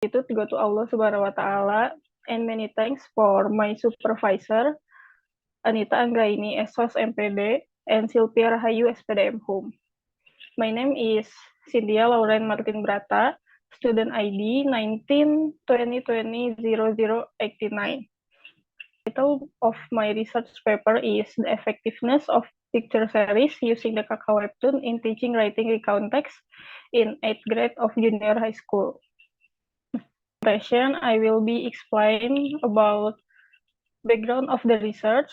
Itu to go to Allah Subhanahu wa Ta'ala, and many thanks for my supervisor, Anita Anggraini, SOS MPD, and Sylvia Rahayu, SPDM Home. My name is Cynthia Lauren Martin Brata, student ID 19-2020-0089. The title of my research paper is The Effectiveness of Picture Series Using the Kakao Webtoon in Teaching Writing Recount Text in 8th grade of junior high school. Presentation, I will be explaining about background of the research,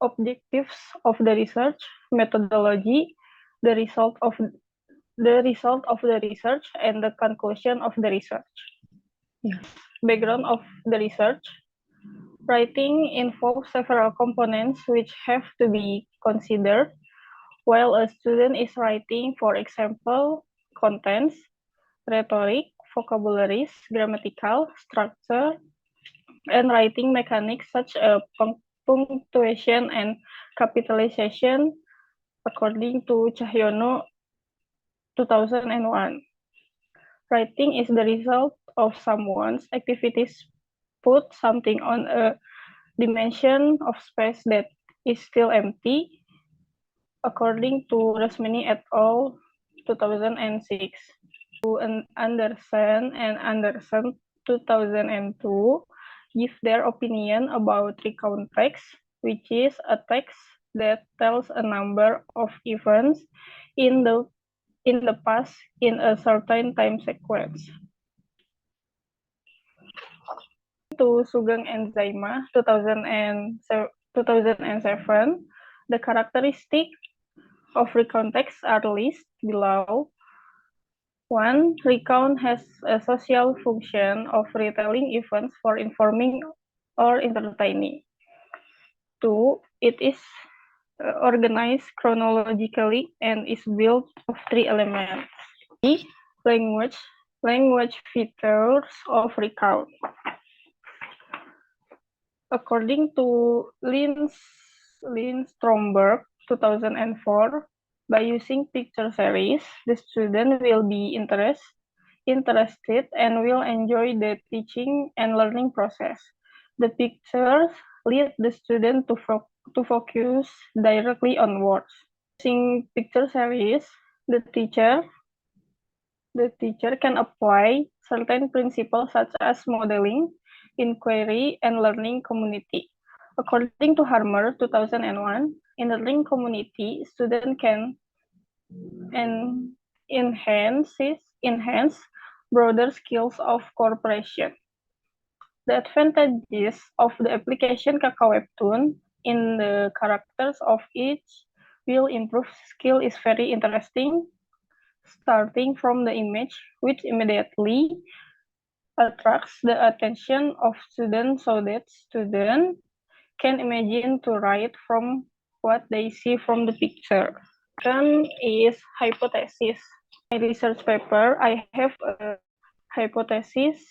objectives of the research, methodology, the result of the research, and the conclusion of the research. Background of the research. Writing involves several components which have to be considered while a student is writing, for example, contents, rhetoric, vocabularies, grammatical, structure, and writing mechanics such as punctuation and capitalization, according to Cahyono 2001. Writing is the result of someone's activities put something on a dimension of space that is still empty, according to Rasmini et al. 2006. To Anderson and Anderson 2002 give their opinion about recount text, which is a text that tells a number of events in the past in a certain time sequence. To Sugeng and Zaima 2007, the characteristics of recount text are listed below. 1. Recount has a social function of retelling events for informing or entertaining. 2. It is organized chronologically and is built of 3 elements. 3. Language features of recount. According to Lynn Stromberg, 2004, by using picture series, the student will be interested and will enjoy the teaching and learning process. The pictures lead the student to focus directly on words. Using picture series, the teacher can apply certain principles such as modeling, inquiry, and learning community. According to Harmer 2001, in the learning community, students can enhance broader skills of cooperation. The advantages of the application Kakao Webtoon in the characters of each will improve skill is very interesting, starting from the image, which immediately attracts the attention of students so that students can imagine to write from what they see from the picture. Second is hypothesis. My research paper, I have a hypothesis.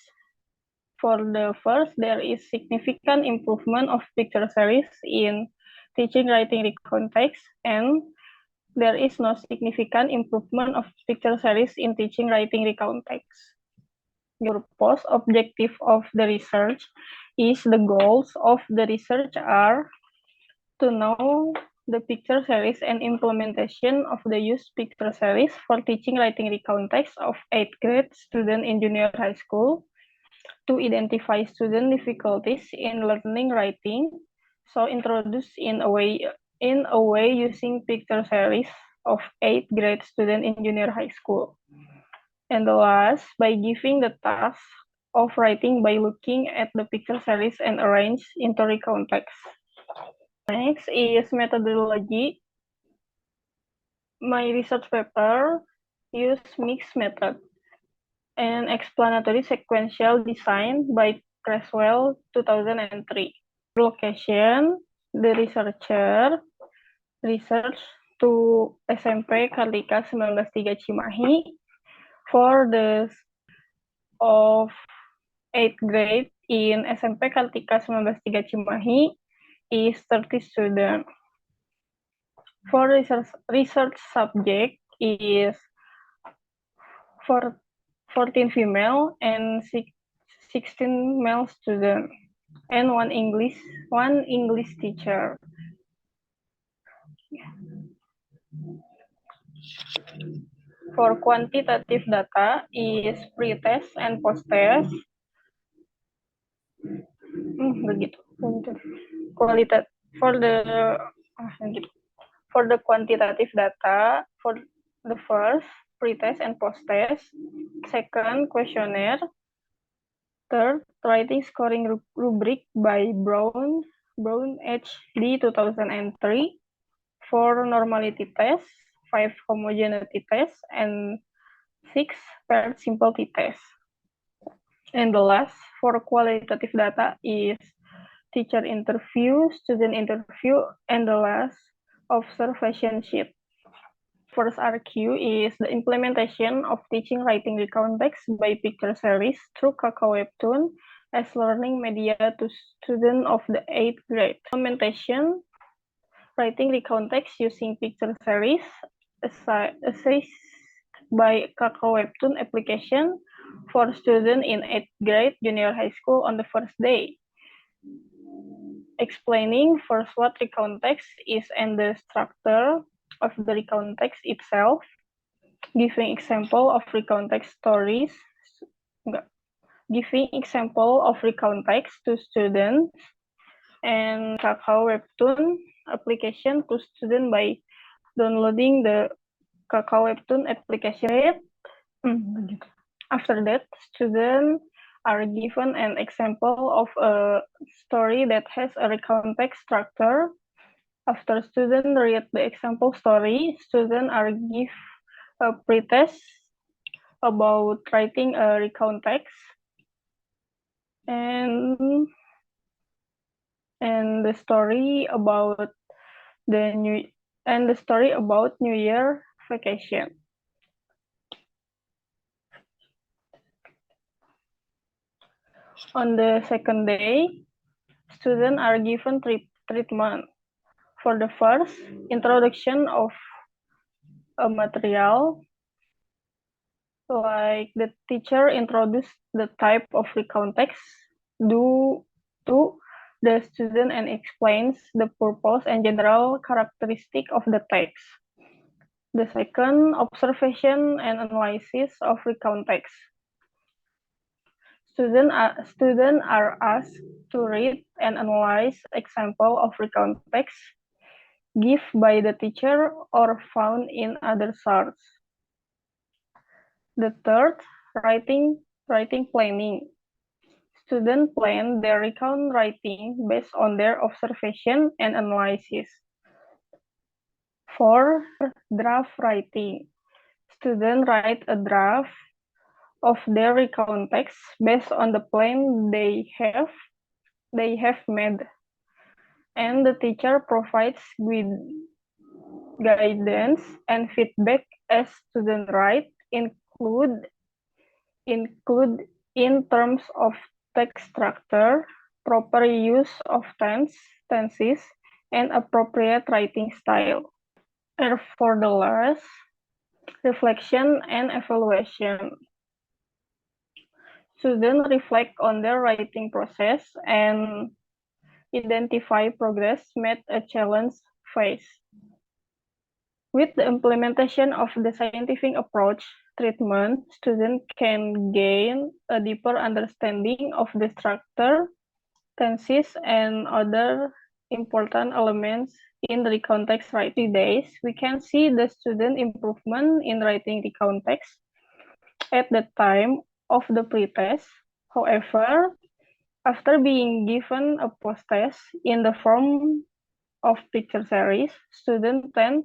For the first, there is significant improvement of picture series in teaching writing recount text, and there is no significant improvement of picture series in teaching writing recount text. The purpose objective of the research is the goals of the research are to know the picture series and implementation of the use picture series for teaching writing recount text of 8th grade student in junior high school, to identify student difficulties in learning writing, so introduce in a way using picture series of 8th grade student in junior high school. And the last, by giving the task of writing by looking at the picture series and arrange into recount text. Next is methodology. My research paper use mixed method and explanatory sequential design by Creswell 2003. Location, the researcher research to SMP Kartika 1903 Cimahi for the of 8th grade in SMP Kartika 1903 Cimahi is 30 students. For research subject is for 14 female and 16 male students, and one English teacher. For quantitative data is pre-test and post-test. Begitu. Kualitas for the quantitative data, for the first pre-test and post-test, second questionnaire, third writing scoring rubric by Brown HD 2003, 4 normality tests, 5 homogeneity tests, and 6 paired simple t-tests. And the last for qualitative data is teacher interview, student interview, and the last observation sheet. First RQ is the implementation of teaching writing recount text by picture series through Kakao Webtoon as learning media to students of the 8th grade. Implementation writing recount text using picture series assessed by Kakao Webtoon application for students in 8th grade junior high school on the first day. Explaining first what recount text is and the structure of the recount text itself, giving example of recount text stories, giving example of recount text to students, and Kakao Webtoon application to students by downloading the Kakao Webtoon application. After that, students are given an example of a story that has a recount text structure. After students read the example story, students are given a pre-test about writing a recount text, and the story about New Year vacation. On the second day, students are given treatment. For the first, introduction of a material, like the teacher introduced the type of recount text to the student and explains the purpose and general characteristic of the text. The second, observation and analysis of recount text. Students are asked to read and analyze example of recount text given by the teacher or found in other sources. The third, writing planning. Students plan their recount writing based on their observation and analysis. 4. Draft writing. Students write a draft of their recount text based on the plan they have made, and the teacher provides with guidance and feedback as students write, include in terms of text structure, proper use of tenses, and appropriate writing style. And for the last, reflection and evaluation. Students reflect on their writing process and identify progress made a challenge faced. With the implementation of the scientific approach treatment, students can gain a deeper understanding of the structure, tenses, and other important elements in the recount text writing days. We can see the student improvement in writing recount text at the time of the pre-test. However, after being given a post-test in the form of picture series, students tend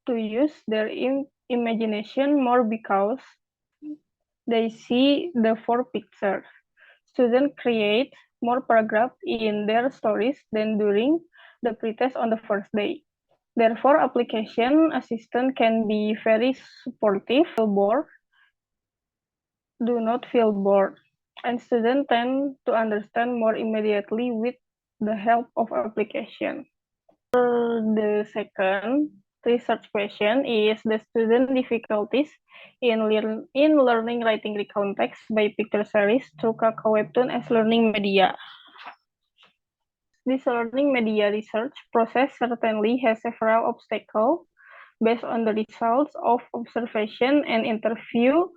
to use their imagination more because they see the 4 pictures. Students create more paragraphs in their stories than during the pretest on the first day. Therefore, application assistant can be very supportive. Do not feel bored, and students tend to understand more immediately with the help of application. For the second, research question is the student difficulties in learning writing recount text by picture series through Kakao Webtoon as learning media. This learning media research process certainly has several obstacles based on the results of observation and interview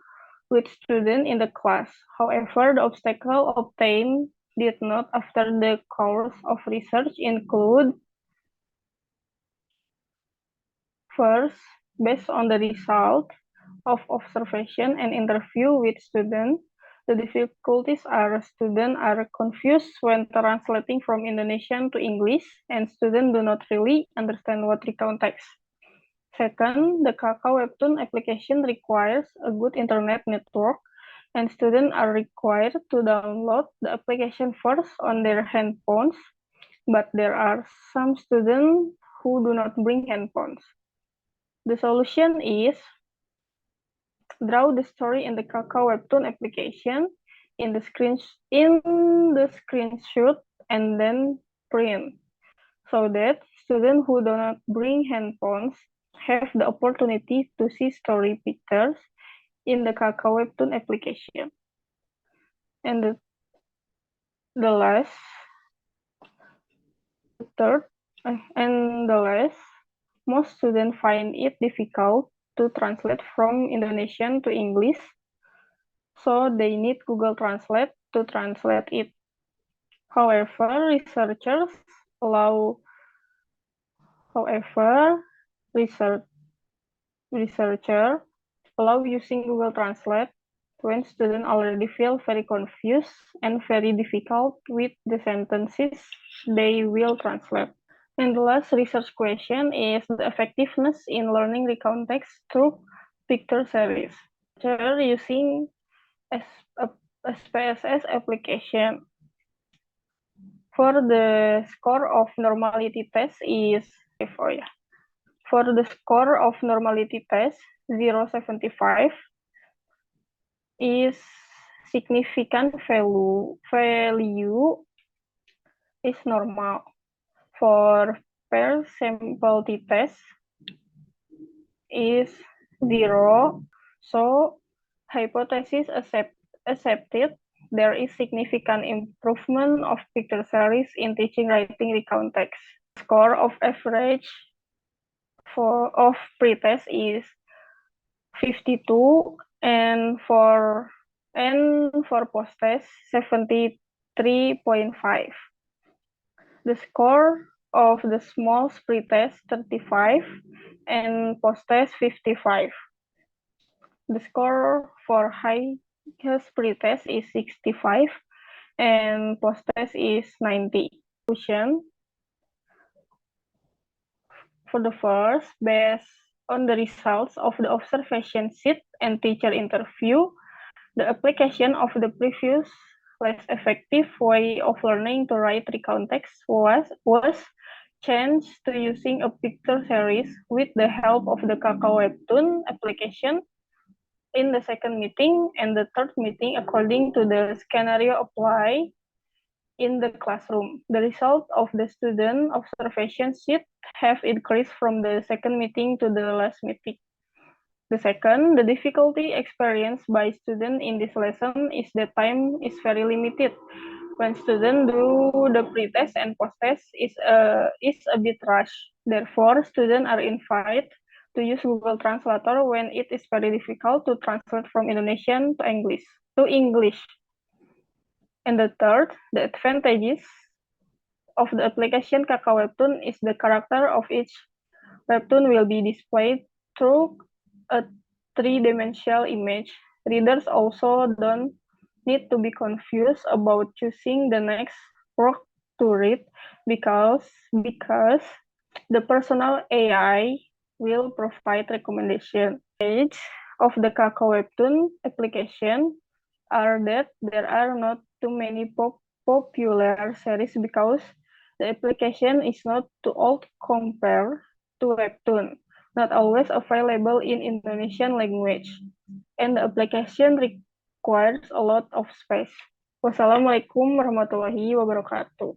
with students in the class. However, the obstacle obtained did not after the course of research include: first, based on the result of observation and interview with students, the difficulties are students are confused when translating from Indonesian to English, and students do not really understand what recount text. Second, the Kakao Webtoon application requires a good internet network, and students are required to download the application first on their handphones, but there are some students who do not bring handphones. The solution is draw the story in the Kakao Webtoon application in the screenshot and then print, so that students who do not bring handphones have the opportunity to see story pictures in the Kakao Webtoon application. And the last, most students find it difficult to translate from Indonesian to English, so they need Google Translate to translate it. However, researchers allow using Google Translate when students already feel very confused and very difficult with the sentences they will translate. And the last research question is the effectiveness in learning recount text through picture series. Using SPSS application. For the score of normality test is, for the score of normality test, 0.75 is significant value is normal. For per sample t-test is 0, so hypothesis accepted. There is significant improvement of picture series in teaching writing recount text. Score of average of pre-test is 52, and for post-test 73.5. The score of the small pre-test 35 and post-test 55. The score for highest pre-test is 65 and post-test is 90. For the first, based on the results of the observation sheet and teacher interview, the application of the previous less effective way of learning to write recount text was changed to using a picture series with the help of the Kakao Webtoon application in the second meeting and the third meeting according to the scenario applied in the classroom. The result of the student observation sheet have increased from the second meeting to the last meeting. The second, the difficulty experienced by students in this lesson is that time is very limited. When students do the pre-test and post-test is a bit rushed. Therefore, students are invited to use Google Translator when it is very difficult to translate from Indonesian to English. And the third, the advantages of the application Kakao Webtoon is the character of each webtoon will be displayed through a three-dimensional image. Readers also don't need to be confused about choosing the next work to read because the personal AI will provide recommendation. Page of the Kakao Webtoon application are that there are not too many popular series because the application is not too old compared to Webtoon, not always available in Indonesian language, and the application requires a lot of space. Wassalamualaikum warahmatullahi wabarakatuh.